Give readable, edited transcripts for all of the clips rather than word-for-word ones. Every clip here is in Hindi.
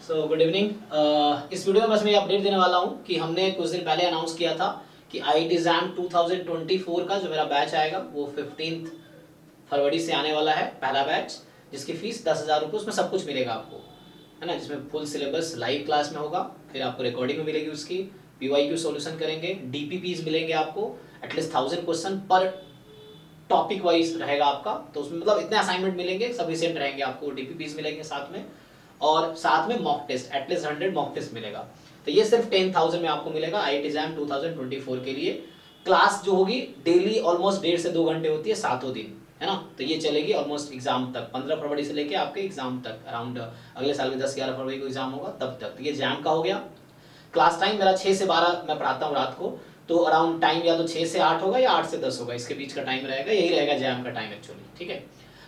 So good evening. इस वीडियो में बस मैं अपडेट देने वाला हूँ कि हमने कुछ दिन पहले अनाउंस किया था कि आईआईटी एग्जाम 2024 का जो मेरा बैच आएगा वो 15 फरवरी से आने वाला है, पहला बैच, जिसकी फीस 10,000 रुपये। उसमें सब कुछ मिलेगा आपको, है ना, जिसमें फुल सिलेबस लाइव क्लास में होगा, फिर आपको रिकॉर्डिंग में मिलेगी, उसकी पीवाईक्यू सॉल्यूशन करेंगे, डीपीपीज मिलेंगे आपको, एटलीस्ट 1000 क्वेश्चन पर टॉपिक वाइज रहेगा आपका। तो उसमें मतलब इतने असाइनमेंट मिलेंगे, सफिशिएंट रहेंगे आपको, डीपीपीज मिलेंगे साथ में, और साथ में mock test, at least 100 mock test मिलेगा। तो ये सिर्फ 10,000 में आपको मिलेगा आईआईटी एग्जाम 2024 के लिए। क्लास जो होगी डेली ऑलमोस्ट 1.5 से 2 घंटे होती है, 7 दिन, है ना। तो ये चलेगी ऑलमोस्ट एग्जाम तक, 15 फरवरी से लेके आपके एग्जाम तक, अराउंड अगले साल के 10-11 फरवरी को एग्जाम होगा तब तक। तो ये जैम का हो गया। क्लास टाइम मेरा 6 से 12 मैं पढ़ाता हूँ रात को, तो अराउंड टाइम या तो 6 से 8 होगा या 8 से 10 होगा, इसके बीच का टाइम रहेगा, यही रहेगा जैम का टाइम एक्चुअली, ठीक है।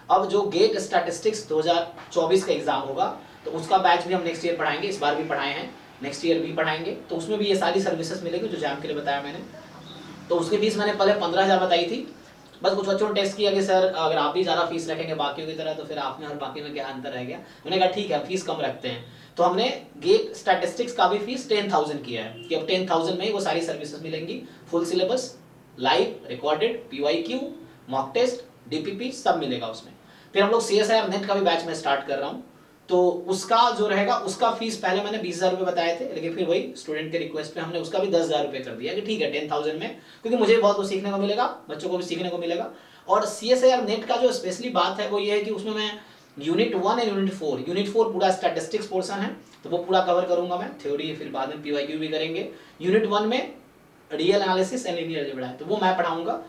अब जो गेट स्टैटिस्टिक्स 2024 का एग्जाम होगा, तो उसका बैच भी हम नेक्स्ट ईयर पढ़ाएंगे, इस बार भी पढ़ाए हैं, नेक्स्ट ईयर भी पढ़ाएंगे। तो उसमें भी ये सारी सर्विसेज मिलेगी जो जैम के लिए बताया मैंने। तो उसकी फीस मैंने पहले 15,000 बताई थी। बस कुछ बच्चों ने टेस्ट किया कि सर अगर आप भी ज़्यादा फीस रखेंगे बाकियों की तरह तो फिर आप में और बाकी में क्या अंतर रह गया। मैंने कहा ठीक है, फीस कम रखते हैं। तो हमने गेट स्टैटिस्टिक्स का भी फीस 10,000 किया है कि अब 10,000 में ही वो सारी सर्विसेज मिलेंगी, full syllabus, live, recorded, PYQ, mock test, DPP सब मिलेगा उसमें। फिर हम लोग सीएसआईआर नेट का भी बैच में स्टार्ट कर रहा हूँ, तो उसका जो रहेगा उसका फीस पहले मैंने 20,000 रुपये बताए थे, लेकिन फिर वही स्टूडेंट के रिक्वेस्ट पे हमने उसका भी 10,000 रुपये कर दिया कि ठीक है 10,000 में, क्योंकि मुझे बहुत कुछ सीखने को मिलेगा, बच्चों को भी सीखने को मिलेगा। और सीएसआईआर नेट का जो स्पेशली बात है वो ये है कि उसमें मैं यूनिट 1 एंड यूनिट 4 पूरा स्टैटिस्टिक्स पोर्शन है, तो वो पूरा कवर करूंगा मैं, थ्योरी, फिर बाद में पीवाईक्यू भी करेंगे। यूनिट 1 में real analysis and linear algebra है, तो वो मैं पढ़ाऊंगा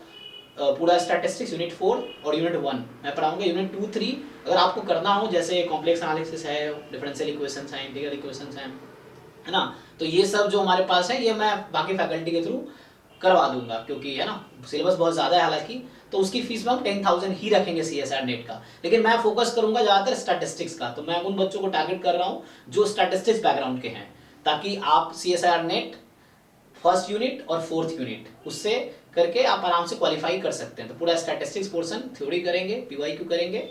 पूरा स्टैटिस्टिक्स यूनिट 4 और यूनिट 1 मैं पढ़ाऊंगा। यूनिट 2, 3 अगर आपको करना हो, जैसे कॉम्प्लेक्स एनालिसिस है, डिफरेंशियल इक्वेशंस हैं, इंटीग्रल इक्वेशंस हैं, है ना, तो ये सब जो हमारे पास है ये मैं बाकी फैकल्टी के थ्रू करवा दूंगा, क्योंकि है ना सिलेबस बहुत ज़्यादा है हालांकि। तो उसकी फीस में हम 10,000 ही रखेंगे सीएसआर नेट का, लेकिन मैं फोकस करूंगा ज़्यादातर स्टैटिस्टिक्स का। तो मैं उन बच्चों को टारगेट कर रहा हूँ जो स्टैटिस्टिक्स बैकग्राउंड के हैं, ताकि आप सीएसआर नेट फर्स्ट यूनिट और फोर्थ यूनिट उससे करके आप आराम से क्वालिफाई कर सकते हैं। तो पूरा स्टैटिस्टिक्स पोर्शन थ्योरी करेंगे, पीवाईक्यू करेंगे,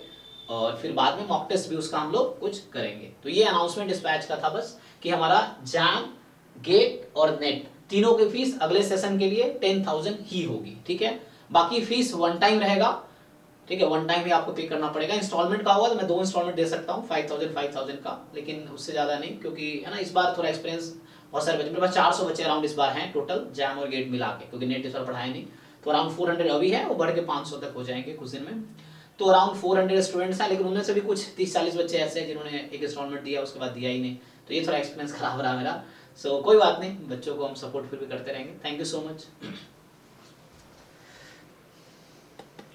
और फिर बाद में मॉक टेस्ट भी उसका हम लोग कुछ करेंगे। तो ये अनाउंसमेंट इस बैच का था बस, कि हमारा जैम, गेट और नेट तीनों की फीस अगले सेशन के लिए 10,000 ही होगी, ठीक है। बाकी फीस वन टाइम रहेगा, ठीक है, वन टाइम ही आपको पे करना पड़ेगा। इंस्टॉलमेंट का होगा तो मैं 2 इंस्टॉलमेंट दे सकता हूँ 5,000 का, लेकिन उससे ज़्यादा नहीं, क्योंकि है ना इस बार थोड़ा एक्सपीरियंस बहुत सारे बच्चे, मेरे पास 400 बच्चे अराउंड इस बार हैं टोटल, जैम और गेट मिला के, क्योंकि नेट इस बार पढ़ाया नहीं। तो अराउंड 400 अभी है, वो बढ़ के 500 तक हो जाएंगे कुछ दिन में। तो अराउंड 400 स्टूडेंट्स हैं, लेकिन उनमें से भी कुछ 30-40 बच्चे ऐसे हैं जिन्होंने एक इंस्टॉलमेंट दिया उसके बाद दिया ही नहीं। तो ये थोड़ा एक्सपीरियंस खराब रहा मेरा। सो कोई बात नहीं, बच्चों को हम सपोर्ट फिर भी करते रहेंगे। Thank you so much.